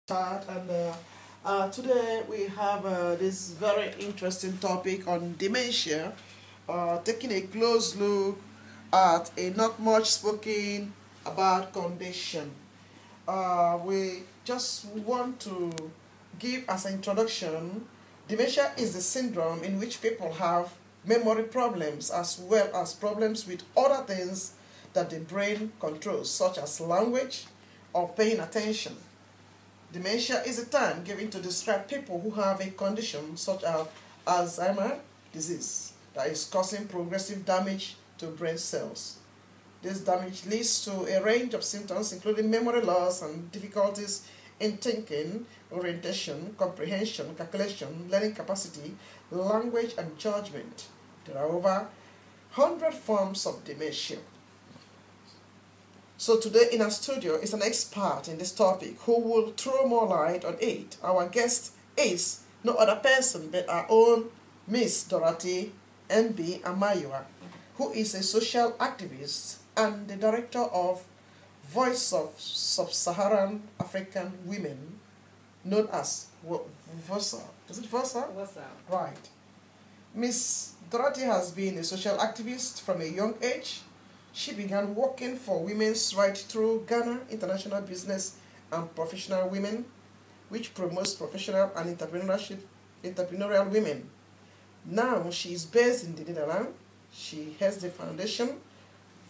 Start and today we have this very interesting topic on dementia, taking a close look at a not much spoken about condition. We just want to give as an introduction, dementia is the syndrome in which people have memory problems as well as problems with other things that the brain controls, such as language or paying attention. Dementia is a term given to describe people who have a condition such as Alzheimer's disease that is causing progressive damage to brain cells. This damage leads to a range of symptoms including memory loss and difficulties in thinking, orientation, comprehension, calculation, learning capacity, language, and judgment. There are over 100 forms of dementia. So today in our studio is an expert in this topic who will throw more light on it. Our guest is no other person but our own Miss Dorothy Ameyaw, who is a social activist and the director of Voice of Sub-Saharan African Women, known as VOSAW. Is it VOSAW? VOSAW. Right. Miss Dorothy has been a social activist from a young age. She began working for women's rights through Ghana International Business and Professional Women, which promotes professional and entrepreneurial women. Now she is based in the Netherlands. She has the foundation,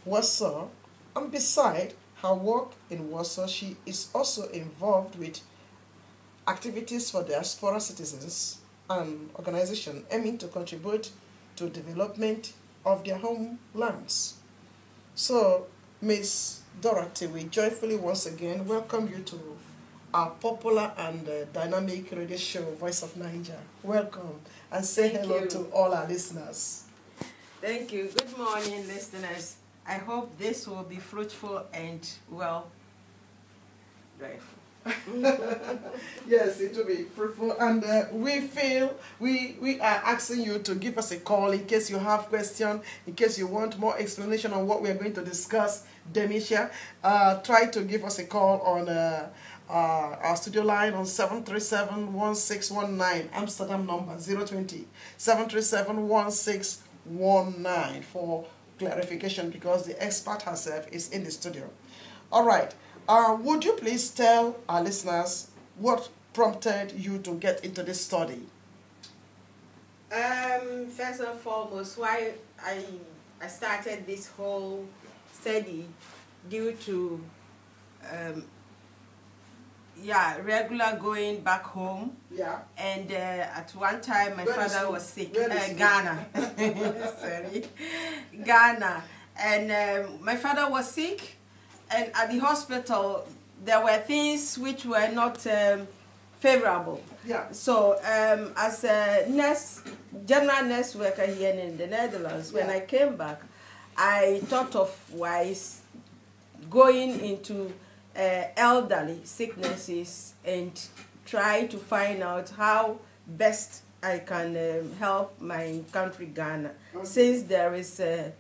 VOSAW, and beside her work in VOSAW, she is also involved with activities for diaspora citizens and organizations aiming to contribute to development of their homelands. So, Miss Dorothy, we joyfully once again welcome you to our popular and dynamic radio show, Voice of Naija. Welcome and say hello to all our listeners. Thank you. Good morning, listeners. I hope this will be fruitful and, well, joyful. Yes, it will be fruitful, and we are asking you to give us a call in case you have questions, in case you want more explanation on what we are going to discuss, dementia. Try to give us a call on our studio line on 737-1619, Amsterdam number 020 737-1619 for clarification, because the expert herself is in the studio. All right. Would you please tell our listeners what prompted you to get into this study? First and foremost, why I started this whole study due to regular going back home. Yeah. And at one time my father was sick. Ghana. Sorry. Ghana. And my father was sick. And at the hospital, there were things which were not favorable. Yeah. So, as a nurse, general nurse worker here in the Netherlands, when I came back, I thought of going into elderly sicknesses and try to find out how best I can help my country, Ghana, since there is a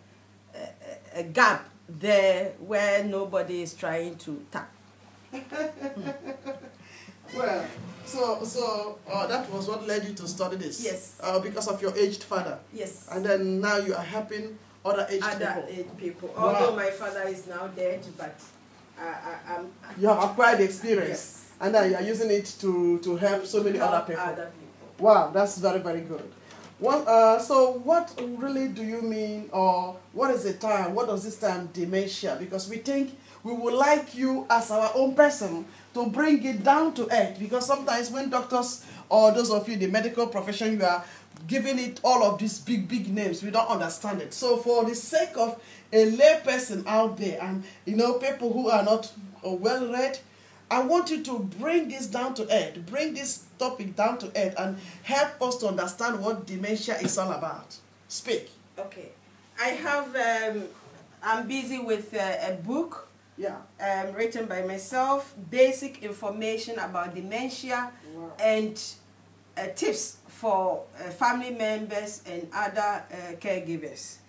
gap there where nobody is trying to tap. Well, so that was what led you to study this? Yes. Because of your aged father? Yes. And then now you are helping other aged people. Wow. Although my father is now dead, but you have acquired experience. Yes. And then you are using it to help so many other people. Wow, that's very, very good. Well, so what really do you mean, or what is the term, what does this term dementia? Because we think we would like you as our own person to bring it down to earth, because sometimes when doctors or those of you in the medical profession, you are giving it all of these big names, we don't understand it. So for the sake of a lay person out there and people who are not well read, I want you to bring this down to earth, bring this topic down to earth and help us to understand what dementia is all about. Speak. Okay. I have, I'm busy with a book written by myself, basic information about dementia. Wow. And tips for family members and other caregivers.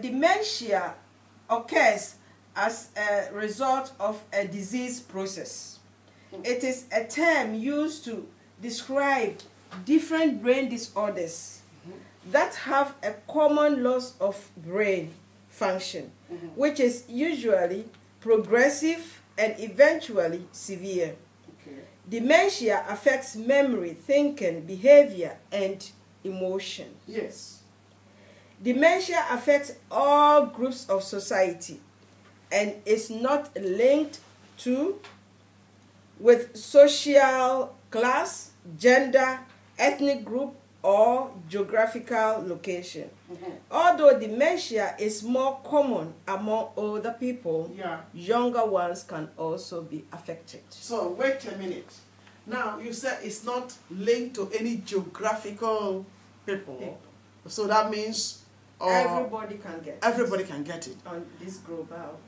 Dementia occurs as a result of a disease process. It is a term used to describe different brain disorders that have a common loss of brain function, which is usually progressive and eventually severe. Okay. Dementia affects memory, thinking, behavior, and emotion. Yes. Dementia affects all groups of society and is not linked to with social class, gender, ethnic group, or geographical location. Although dementia is more common among older people, younger ones can also be affected. So wait a minute. Now you said it's not linked to any geographical people. So that means everybody can get everybody can get it on this global.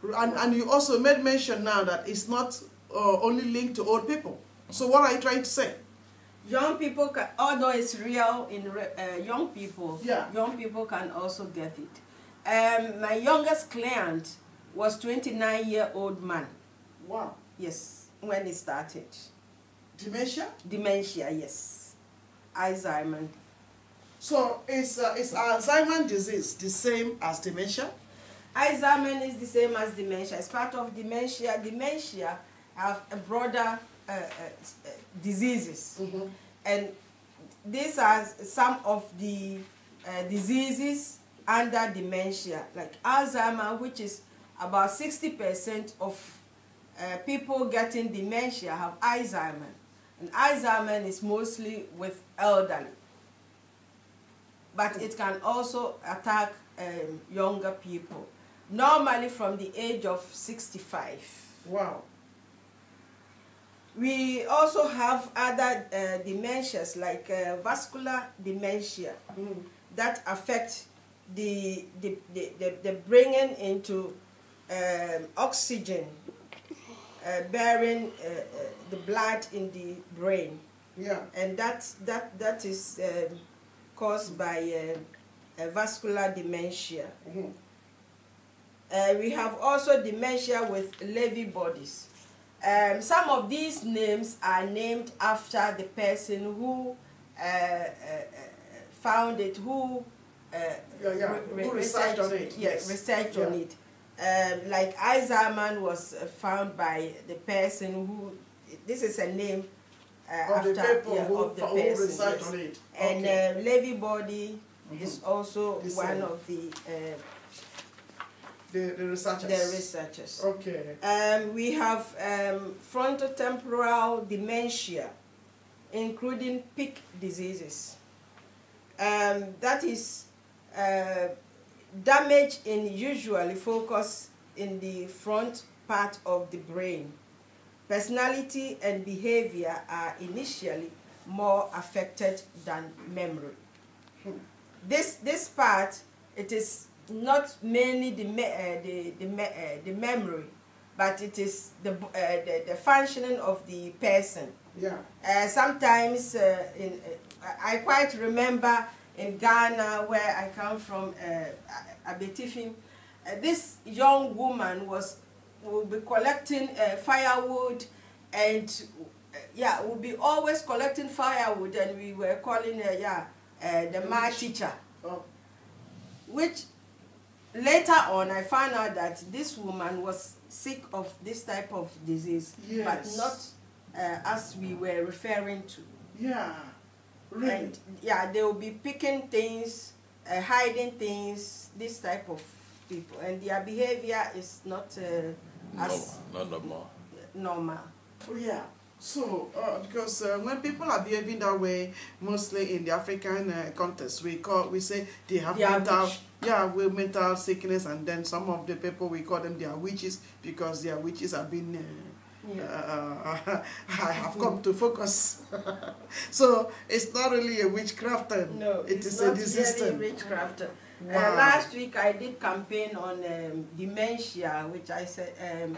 And you also made mention now that it's not only linked to old people. So what are you trying to say? Young people can, although it's real in young people, Yeah. young people can also get it. My youngest client was 29-year-old man. Wow. Yes, when it started. Dementia? Dementia, yes. Alzheimer's. So is Alzheimer's disease the same as dementia? Alzheimer's is the same as dementia. It's part of dementia. Dementia have a broader diseases. And these are some of the diseases under dementia, like Alzheimer's, which is about 60% of people getting dementia have Alzheimer's. And Alzheimer's is mostly with elderly. But it can also attack younger people, normally from the age of 65. Wow. We also have other dementias like vascular dementia that affect the bringing into oxygen, bearing the blood in the brain. Yeah. And that is caused by vascular dementia. We have also dementia with Lewy bodies. Some of these names are named after the person who found it, who researched on it. Yes, researched on it. Like Alzheimer's was found by the person who, this is a name after the people who researched on it. And Lewy body is also one of the researchers. The researchers. Okay. We have frontotemporal dementia, including peak diseases. That is damage in usually focus in the front part of the brain. Personality and behavior are initially more affected than memory. This part, it is not mainly the memory, but it is the functioning of the person. Yeah. Sometimes I quite remember in Ghana, where I come from, Abetifim, this young woman will be collecting firewood, and will be always collecting firewood, and we were calling her the math teacher. Which later on I found out that this woman was sick of this type of disease, but not as we were referring to. Yeah, really. And they will be picking things, hiding things, this type of people, and their behavior is not as normal. Oh, yeah. So, because when people are behaving that way, mostly in the African context, we say they have mental sickness, and then some of the people, we call them they are witches, because their witches have been I have come to focus. So it's not really a witchcraft. No, it is a disease. Really witchcraft. Last week I did campaign on dementia, which I said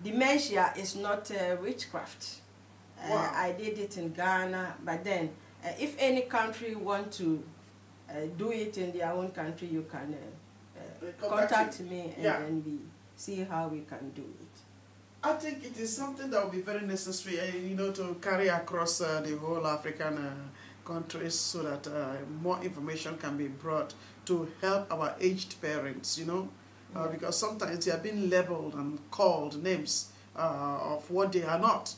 dementia is not witchcraft. I did it in Ghana, but then if any country want to do it in their own country, you can contact me, and then we see how we can do it. I think it is something that will be very necessary, you know, to carry across the whole African countries so that more information can be brought to help our aged parents, you know, because sometimes they are being labeled and called names of what they are not,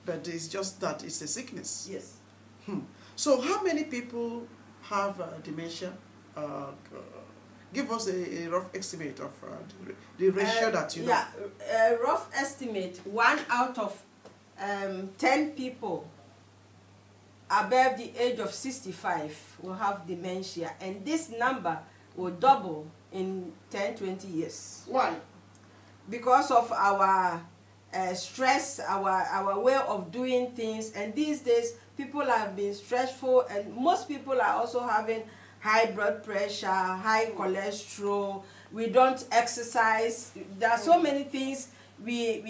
but it's just that it's a sickness. Yes. So how many people have dementia? Give us a rough estimate of the ratio that you know. Yeah, a rough estimate, 1 out of 10 people above the age of 65 will have dementia, and this number will double in 10-20 years. Why? Because of our stress, our way of doing things, and these days people have been stressful, and most people are also having high blood pressure, high cholesterol. We don't exercise. There are so many things we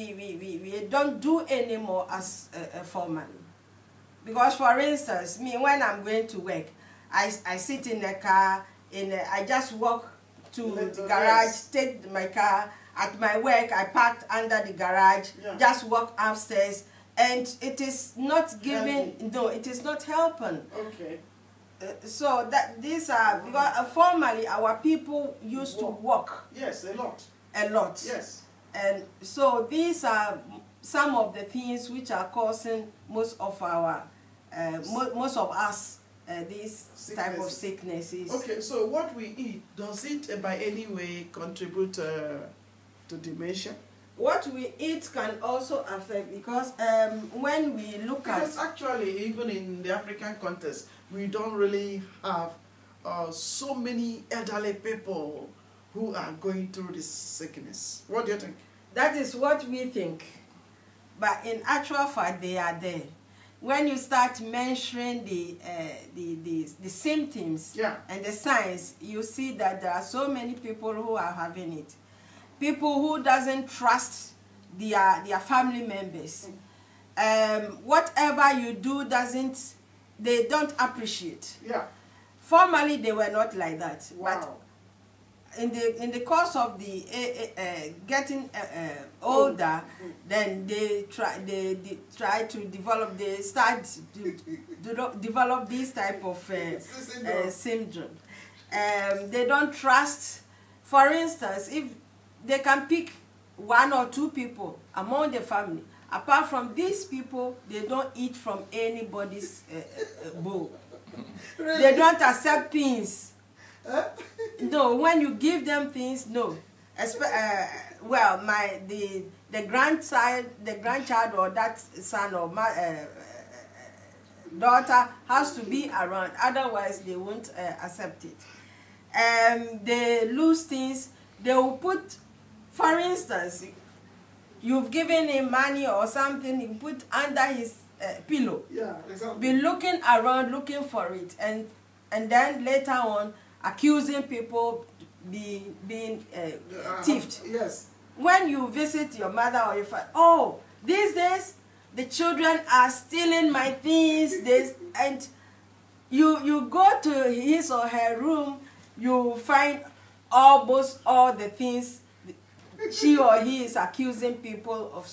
don't do anymore as formerly. Because for instance, me, when I'm going to work, I sit in the car, I just walk to the garage, take my car. At my work, I parked under the garage, just walk upstairs, and it is not giving, no, it is not helping. Okay. So that these are, because formerly our people used to walk. Yes, a lot. A lot. Yes. And so these are some of the things which are causing most of our, most of us, these type of sicknesses. Okay, so what we eat, does it by any way contribute to dementia? What we eat can also affect, because when we look because actually, even in the African context, we don't really have so many elderly people who are going through this sickness. What do you think? That is what we think, but in actual fact, they are there. When you start mentioning the symptoms and the signs, you see that there are so many people who are having it. People who doesn't trust their family members. Whatever you do they don't appreciate. Yeah. Formerly they were not like that. Wow. But in the course of the getting older, then they try to develop. They start to develop this type of syndrome. They don't trust. For instance, if they can pick 1 or 2 people among the family. Apart from these people, they don't eat from anybody's bowl. Really? They don't accept things. No, when you give them things, no. Well, the grandchild or that son or my daughter has to be around. Otherwise, they won't accept it. They lose things. They will put. For instance, you've given him money or something, you put under his pillow. Yeah, exactly. Be looking around, looking for it, and then later on, accusing people being thieved. Yes. When you visit your mother or your father, oh, these days the children are stealing my things. And you go to his or her room, you find almost all the things she or he is accusing people of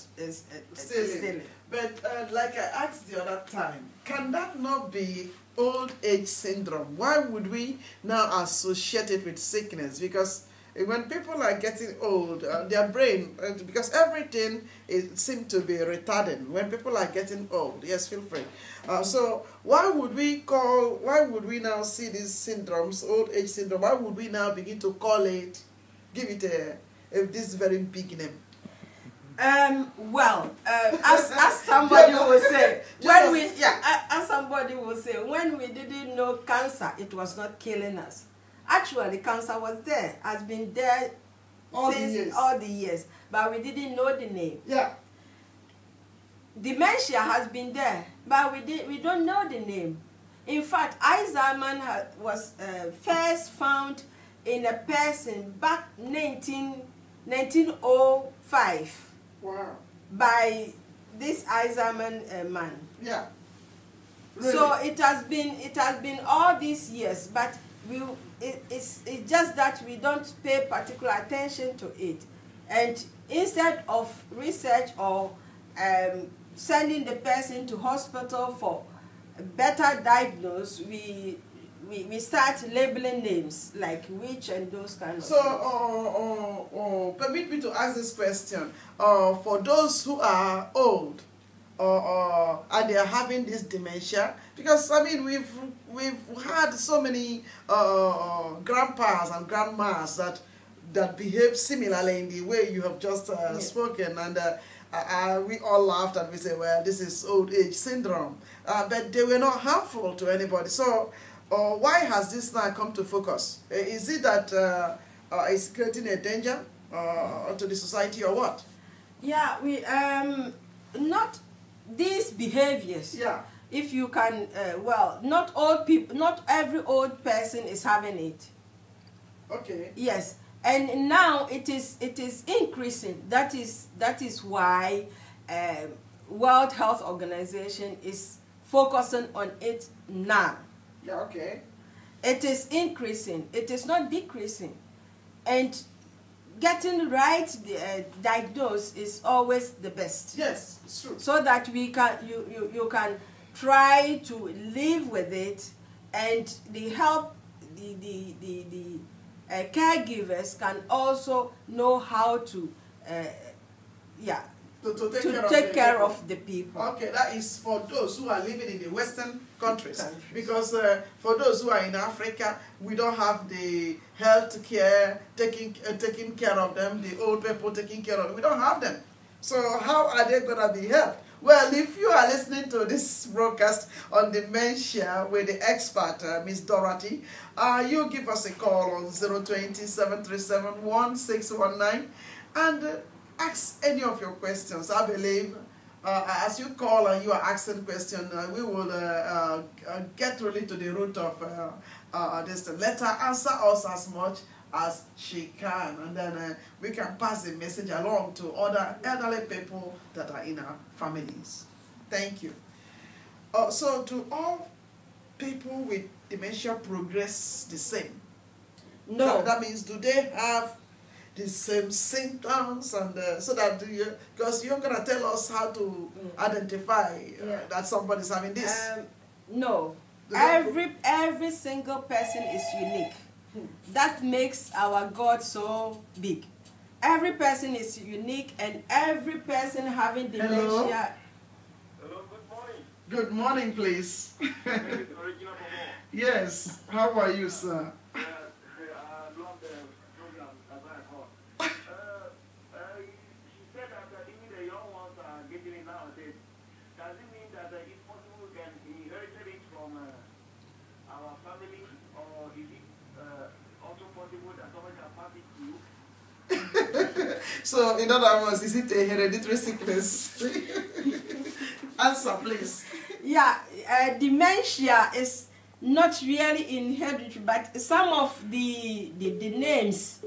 stealing. But like I asked the other time, can that not be old age syndrome? Why would we now associate it with sickness? Because when people are getting old, their brain, because everything seems to be retarded when people are getting old. Yes, feel free. So why would we now see these syndromes, old age syndrome, why would we now begin to call it, give it this very big name? Well, as somebody will say, as somebody will say, when we didn't know cancer, it was not killing us. Actually, cancer was there, has been there since all the years, but we didn't know the name. Yeah. Dementia has been there, but we don't know the name. In fact, Alzheimer's was first found in a person back 1905. Wow. By this Alzheimer's man. Yeah. Really? So it has been all these years, but it's just that we don't pay particular attention to it. And instead of research or sending the person to hospital for better diagnosis, we start labeling names like witch and those kind of things. So, permit me to ask this question. For those who are old, and they are having this dementia, because I mean we've had so many grandpas and grandmas that behave similarly in the way you have just spoken, and we all laughed and we say, well, this is old age syndrome, but they were not harmful to anybody. So why has this now come to focus? Is it that it's creating a danger to the society, or what? Yeah, we not these behaviors. Yeah. If you can, well, not all people, not every old person is having it. Okay. Yes, and now it is increasing. That is why World Health Organization is focusing on it now. Yeah. Okay. It is increasing. It is not decreasing, and getting right diagnosed is always the best. Yes, it's true. So that we can you can try to live with it, and the caregivers can also know how to take care of the people. Okay, that is for those who are living in the Western countries. Because for those who are in Africa, we don't have the health care taking care of them, the old people taking care of them. We don't have them. So how are they going to be helped? Well, if you are listening to this broadcast on dementia with the expert, Miss Dorothy, you give us a call on 020-737-1619 and ask any of your questions. I believe as you call and you are asking questions, we will get really to the root of this. Let her answer us as much as she can, and then we can pass the message along to other elderly people that are in our families. Thank you. So do all people with dementia progress the same? No. That means, do they have the same symptoms, and so that because you're gonna tell us how to identify that somebody's having this. No. Every single person is unique. That makes our God so big. Every person is unique, and every person having dementia. Hello, good morning. Good morning, please. Yes, how are you, sir? I love the program as I heard. She said that even the young ones are getting it nowadays. Does it mean that if possible we can inherit it from our family, or is it also possible that somebody can pass it to you? So, in other words, is it a hereditary sickness? Answer, please. Yeah, dementia is not really inherited, but some of the names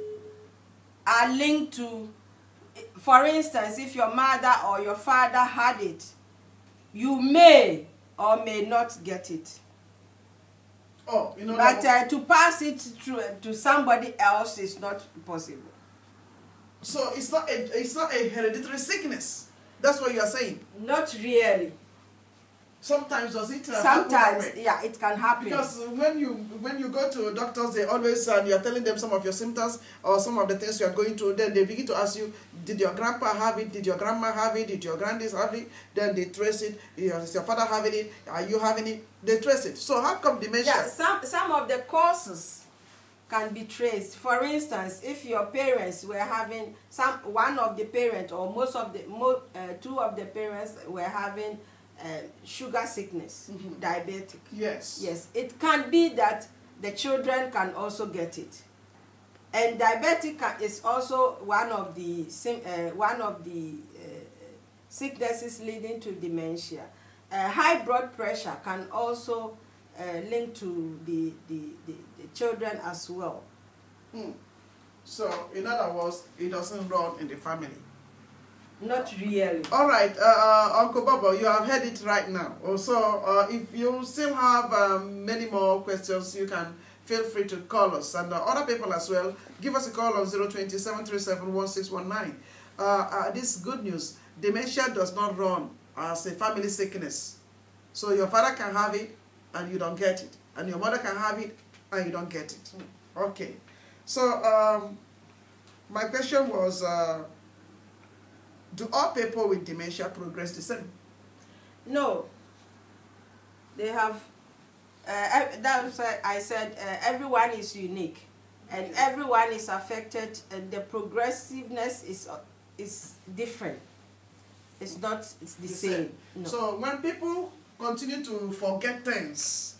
are linked to, for instance, if your mother or your father had it, you may or may not get it. Oh, you know. But to pass it to somebody else is not possible. So it's not a hereditary sickness. That's what you are saying. Not really. Sometimes does it sometimes happen? Yeah, it can happen. Because when you go to doctors, they always you are telling them some of your symptoms or some of the things you are going through. Then they begin to ask you, did your grandpa have it? Did your grandma have it? Did your grandies have it? Then they trace it. Is your father having it? Are you having it? They trace it. So how come dementia? Yeah, some of the causes can be traced. For instance, if your parents were having one of the parents or two of the parents were having sugar sickness, diabetic. Yes. Yes, it can be that the children can also get it, and diabetic is also one of the sicknesses leading to dementia. High blood pressure can also link to the children as well. So, in other words, it doesn't run in the family. Not really. All right, Uncle Bobo, you have heard it right now. Also, if you still have many more questions, you can feel free to call us. And other people as well, give us a call on 020-737-1619. this good news, dementia does not run as a family sickness. So your father can have it and you don't get it, and your mother can have it and you don't get it. Okay. So my question was, do all people with dementia progress the same? No. They have, that's why I said everyone is unique, and everyone is affected, and the progressiveness is different. It's not the same. No. So when people continue to forget things,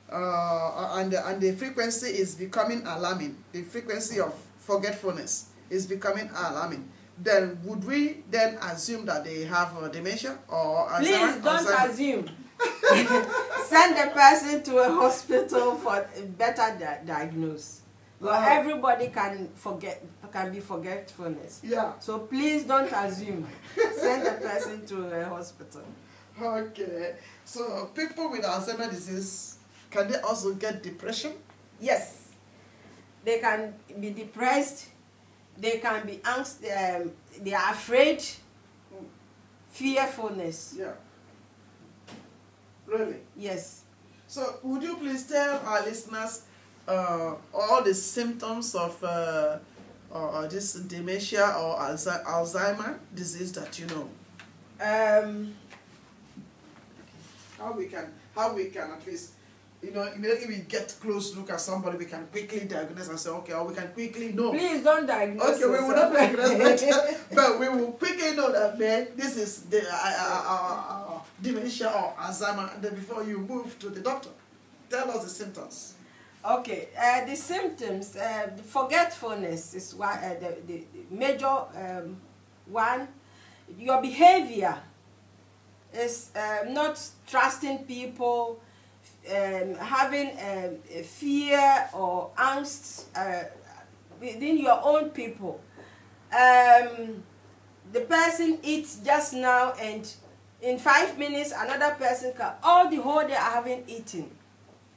and the frequency is becoming alarming, the frequency of forgetfulness is becoming alarming, then would we then assume that they have dementia or Alzheimer's? Please don't assume. Send the person to a hospital for a better diagnosis. Well, everybody can be forgetfulness. Yeah. So please don't assume. Send the person to a hospital. Okay. So people with Alzheimer's disease, can they also get depression? Yes. They can be depressed. They can be anxious. They are afraid. Fearfulness. Yeah. Really? Yes. So would you please tell our listeners all the symptoms of this dementia or Alzheimer disease that you know? How we can at least, you know, immediately we get close look at somebody, we can quickly diagnose and say, okay, or we can quickly know. Please don't diagnose. Okay, we will not diagnose, but we will quickly know that, man, this is the dementia or Alzheimer, and then before you move to the doctor, tell us the symptoms. Okay, the symptoms, the forgetfulness is one, the major one. Your behavior is not trusting people, having fear or angst within your own people. The person eats just now, and in 5 minutes another person can, all the whole day I haven't eaten.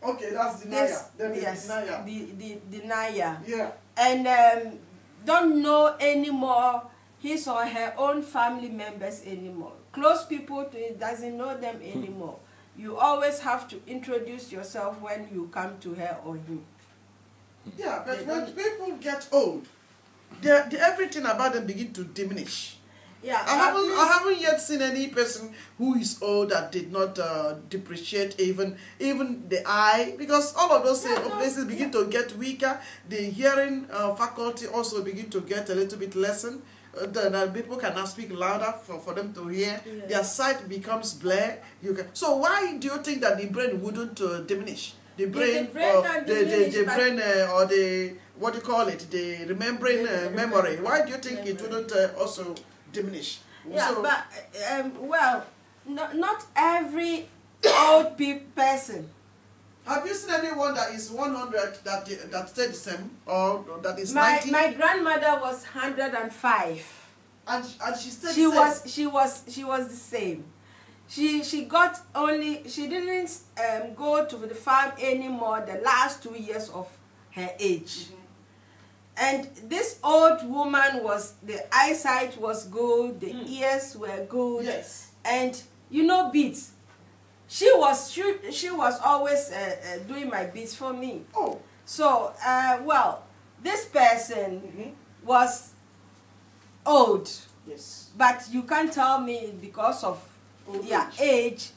Okay, that's denial. Yes, the denial. Yeah. And don't know anymore his or her own family members anymore. Close people to it, doesn't know them anymore. You always have to introduce yourself when you come to her or him. Yeah, but when people get old, everything about them begin to diminish. Yeah, I haven't yet seen any person who is old that did not depreciate even the eye, because all of those places begin to get weaker. The hearing faculty also begin to get a little bit lessened. Then people cannot speak louder for them to hear. Yeah. Their sight becomes blurred. So why do you think that the brain wouldn't diminish? The brain, the brain or the, what do you call it, the remembering memory. Why do you think it wouldn't also diminish? Yeah, so, but well, not every old person. Have you seen anyone that is 100 that stayed the same, or that is 90? My grandmother was 105. And she stayed the same. She was the same. She got only, she didn't go to the farm anymore the last 2 years of her age. And this old woman was, the eyesight was good, the ears were good. Yes. And you know beads. She was always doing my beads for me. Oh. So, well, this person was old. Yes. But you can't tell me because of their age,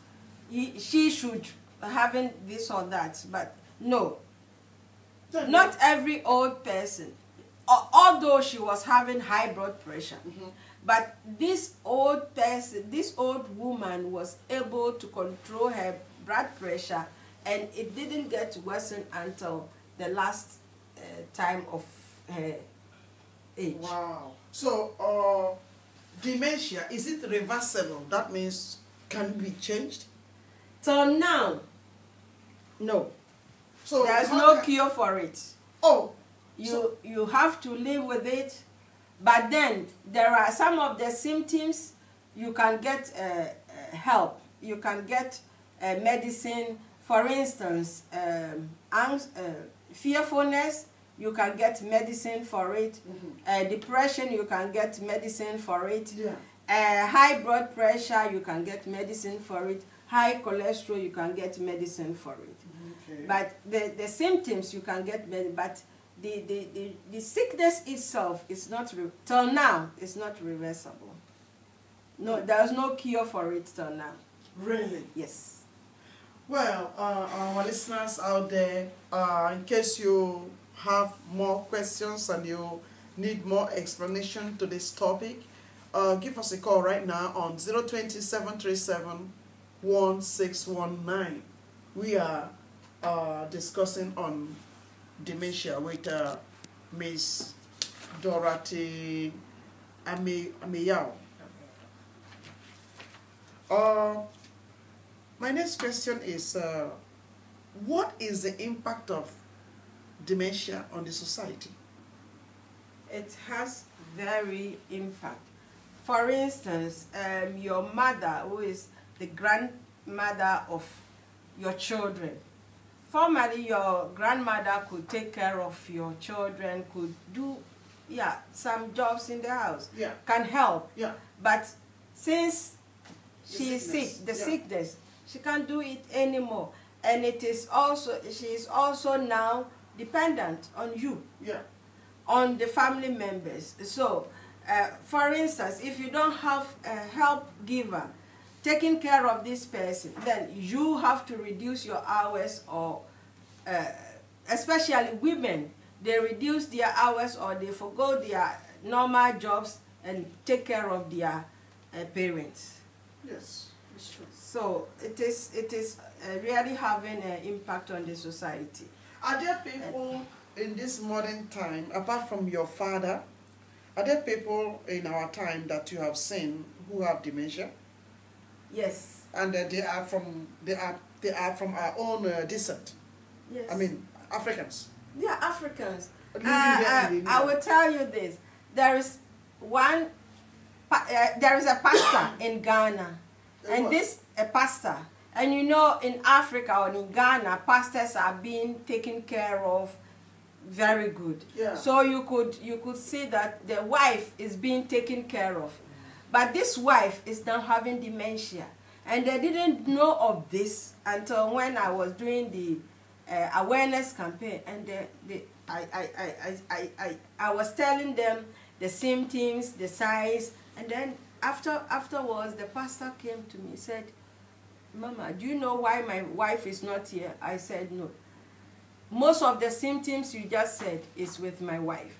she should having this or that. But no, not every old person. Although she was having high blood pressure, but this old person, this old woman was able to control her blood pressure, and it didn't get worsened until the last time of her age. Wow. So, dementia, is it reversible? That means, can it be changed? Till now, no. So there's no cure for it. Oh. You have to live with it, but then there are some of the symptoms you can get help. You can get medicine. For instance, fearfulness, you can get medicine for it. Depression, you can get medicine for it. High blood pressure, you can get medicine for it. High cholesterol, you can get medicine for it. But the symptoms you can get, but the sickness itself is not, till now, it's not reversible. No, there's no cure for it till now. Really? Yes. Well, our listeners out there, in case you have more questions and you need more explanation to this topic, give us a call right now on 020-737-1619. We are discussing on dementia with Miss Dorothy Ameyaw. My next question is, what is the impact of dementia on the society? It has very impact. For instance, your mother, who is the grandmother of your children. Formerly, your grandmother could take care of your children, could do some jobs in the house, can help. But since she is sick, the sickness, she can't do it anymore. And it is also, she is also now dependent on you, on the family members. So, for instance, if you don't have a help giver taking care of this person, then you have to reduce your hours, or especially women, they reduce their hours or they forgo their normal jobs and take care of their parents. Yes, it's true. So it is really having an impact on the society. Are there people in this modern time, apart from your father, are there people in our time that you have seen who have dementia? Yes. And they are from our own descent. Yes. I mean, Africans. They are Africans. I will tell you this. There is a pastor in Ghana, and this a pastor. And you know, in Africa or in Ghana, pastors are being taken care of very good. So you could see that the wife is being taken care of, but this wife is now having dementia, and they didn't know of this until when I was doing the awareness campaign, and I was telling them the symptoms, the signs, and then afterwards the pastor came to me and said, "Mama, do you know why my wife is not here?" I said, "No. Most of the symptoms you just said is with my wife."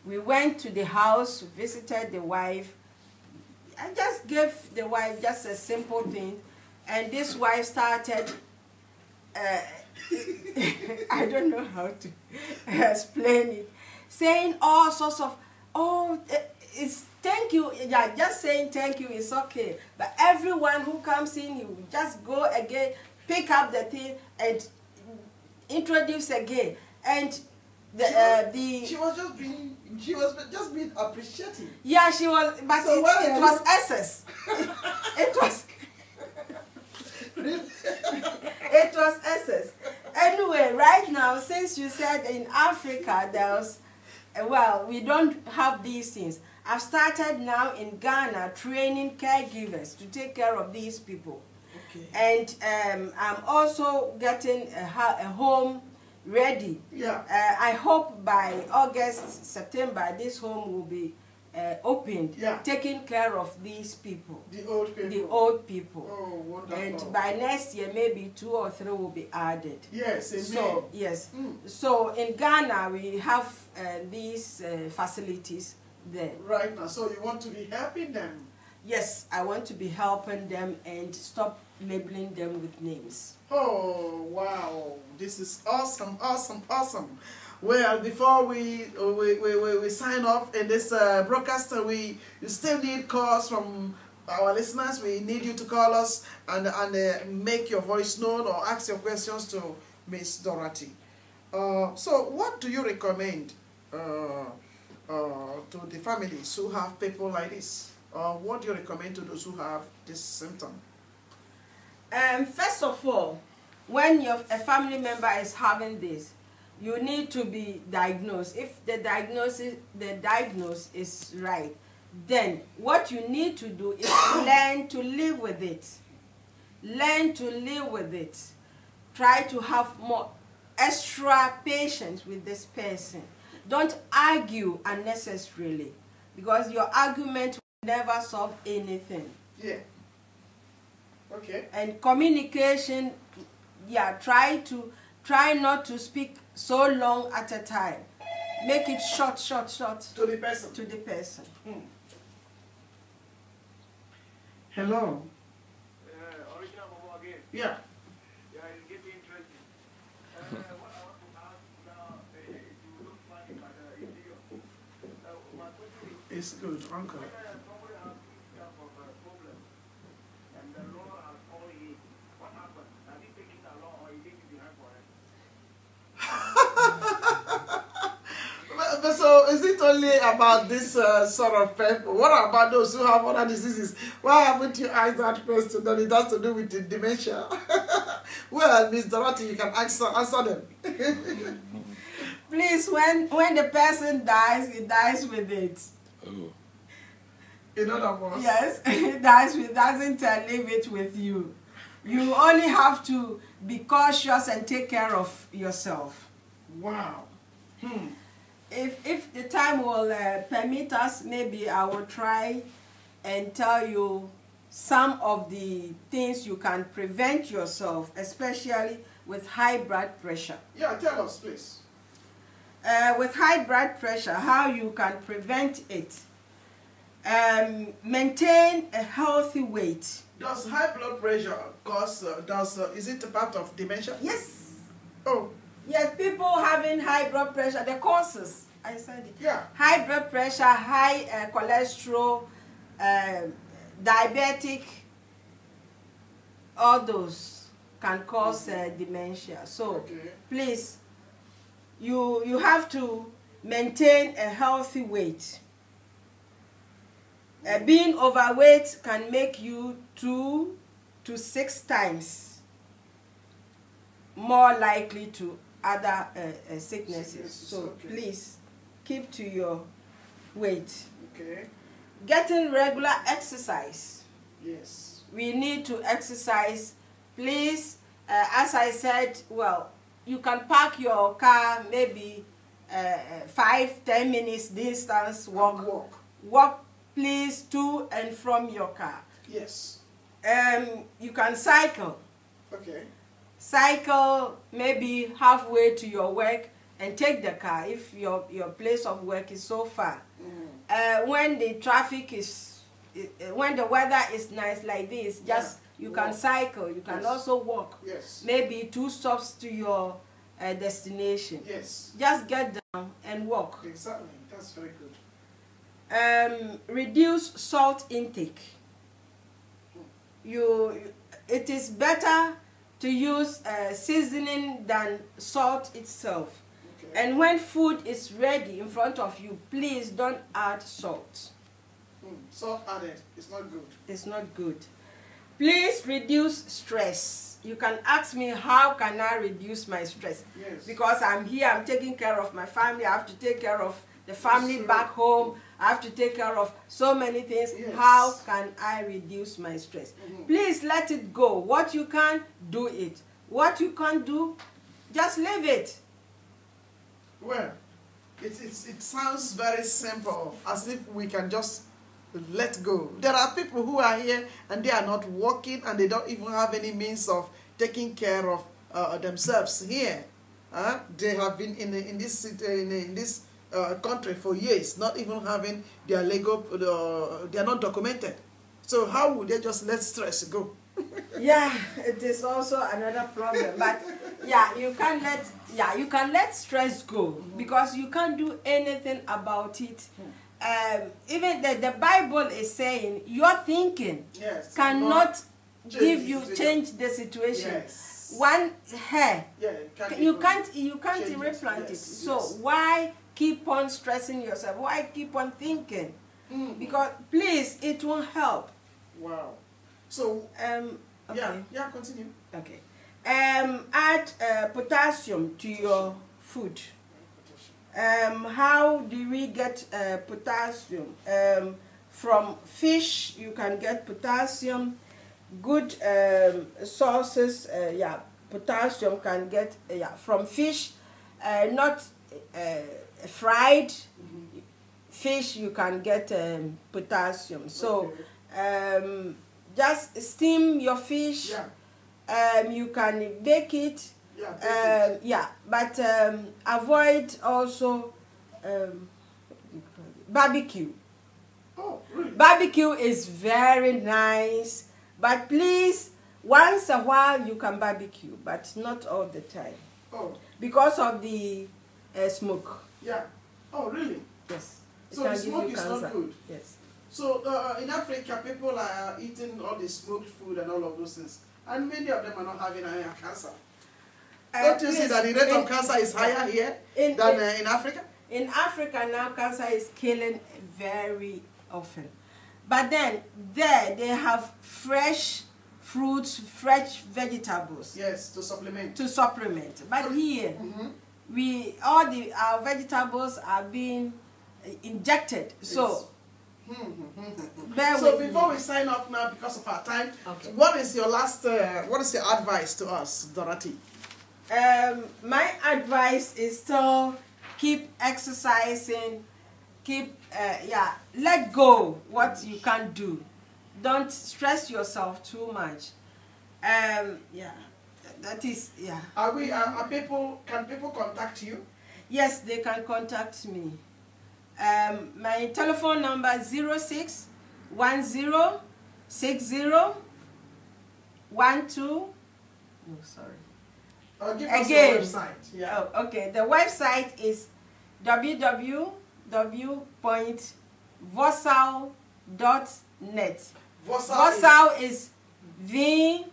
We went to the house, visited the wife. I just gave the wife just a simple thing, and this wife started, I don't know how to explain it, saying all sorts of, it's thank you, just saying thank you is okay. But everyone who comes in, you just go again, pick up the thing and introduce again. And she was just being appreciative. Yeah, she was, but so it was excess. It was excess. Anyway, right now, since you said in Africa there's, well, we don't have these things. I've started now in Ghana training caregivers to take care of these people. And I'm also getting a home ready. I hope by August, September, this home will be opened, taking care of these people. The old people. The old people. Oh, wonderful. And by next year, maybe 2 or 3 will be added. Yes, so, yes. So in Ghana, we have these facilities there. Right now, so you want to be helping them? Yes, I want to be helping them and stop labeling them with names. Oh, wow. This is awesome, awesome, awesome. Well, before we sign off in this broadcast, we still need calls from our listeners. We need you to call us and make your voice known or ask your questions to Miss Dorothy. So what do you recommend to the families who have people like this? What do you recommend to those who have this symptom? First of all, when a family member is having this, you need to be diagnosed. If the diagnosis is right, then what you need to do is learn to live with it. Learn to live with it. Try to have more extra patience with this person. Don't argue unnecessarily, because your argument will never solve anything. Yeah. Okay. And communication, yeah, try not to speak so long at a time. Make it short. To the person. To the person. Hello. Original Momo again. Yeah. Yeah, it's getting interesting. What I want to ask now, it will look funny, but it's serious. My question is, It's good, uncle. when somebody has this type of problem, and the law has called him, what happens? Does he take it along, or he leave it behind for him? But so, is it only about this sort of people? What about those who have other diseases? Why haven't you asked that question that it has to do with the dementia? Well, Miss Dorothy, you can answer them. Please, when the person dies, he dies with it. Oh. In other words. Yes, he dies with, doesn't leave it with you. You only have to be cautious and take care of yourself. Wow. If the time will permit us, maybe I will try and tell you some of the things you can prevent yourself, especially with high blood pressure. Yeah, tell us, please. With high blood pressure, how you can prevent it. Maintain a healthy weight. Does high blood pressure cause, is it a part of dementia? Yes. Oh. Yes, people having high blood pressure, the causes, I said it. Yeah. High blood pressure, high cholesterol, diabetic, all those can cause dementia. So please, you have to maintain a healthy weight. Being overweight can make you 2 to 6 times more likely to other sicknesses. So please keep to your weight. Okay. Getting regular exercise. Yes. We need to exercise. Please, as I said, well, you can park your car maybe 5-10 minutes distance, walk please to and from your car. Yes. You can cycle. Okay. Cycle maybe halfway to your work and take the car if your place of work is so far. When the traffic is, when the weather is nice like this, just you can cycle. You can also walk. Yes. Maybe 2 stops to your destination. Yes. Just get down and walk. Exactly. That's very good. Reduce salt intake. It is better to use seasoning than salt itself. Okay. And when food is ready in front of you, please don't add salt. Salt added is not good. It's not good. Please reduce stress. You can ask me, how can I reduce my stress? Yes. Because I'm here, I'm taking care of my family, I have to take care of the family back home, I have to take care of so many things. Yes. How can I reduce my stress? Please let it go. What you can, do it. What you can't do, just leave it. Well, it sounds very simple, as if we can just let go. There are people who are here and they are not working and they don't even have any means of taking care of themselves here. They have been in this country for years, not even having their legal, they are not documented. So how would they just let stress go? Yeah, it is also another problem. But yeah, you can let stress go because you can't do anything about it. Even the Bible is saying your thinking cannot change the situation. Yes. One hair, you can't replant it. So why keep on stressing yourself? Why keep on thinking? Because please, it won't help. Wow. So okay. Yeah, continue. Okay. Add potassium to your food. How do we get potassium? From fish, you can get potassium. Good sources, yeah, potassium can get from fish, not fried fish. You can get potassium. So just steam your fish. You can bake it. Yeah, but avoid also barbecue. Oh, really? Barbecue is very nice, but please, once a while you can barbecue, but not all the time. Oh. Because of the smoke. Yeah. Oh, really? Yes. So the smoke is not good? Yes. So in Africa, people are eating all the smoked food and all of those things. And many of them are not having cancer. Don't you see that the rate of cancer is higher here than in Africa? In Africa now, cancer is killing very often. But then there they have fresh fruits, fresh vegetables. Yes, to supplement. To supplement. But here, our vegetables are being injected. So, so before we sign off now, because of our time, what is your advice to us, Dorothy? My advice is to keep exercising, let go what you can't do. Don't stress yourself too much. That is, Can people contact you? Yes, they can contact me. My telephone number is 06106012. Oh, sorry. Give us your website. Yeah. Oh, okay. The website is www.vosaw.net. VOSAW is VOWS.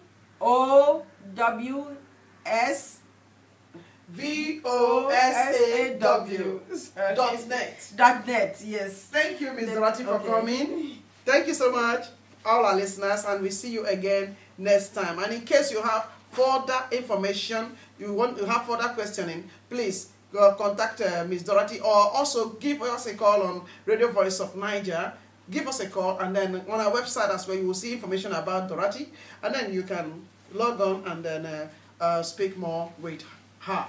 VOSAW.net. Yes. Thank you, Ms. Dorothy, for coming. Thank you so much, all our listeners, and we see you again next time. And in case you have further information, you want to have further questioning, please contact Ms. Dorothy, or also give us a call on Radio Voice of Naija. Give us a call, and then on our website as well, you will see information about Dorothy, and then you can log on and then speak more with her.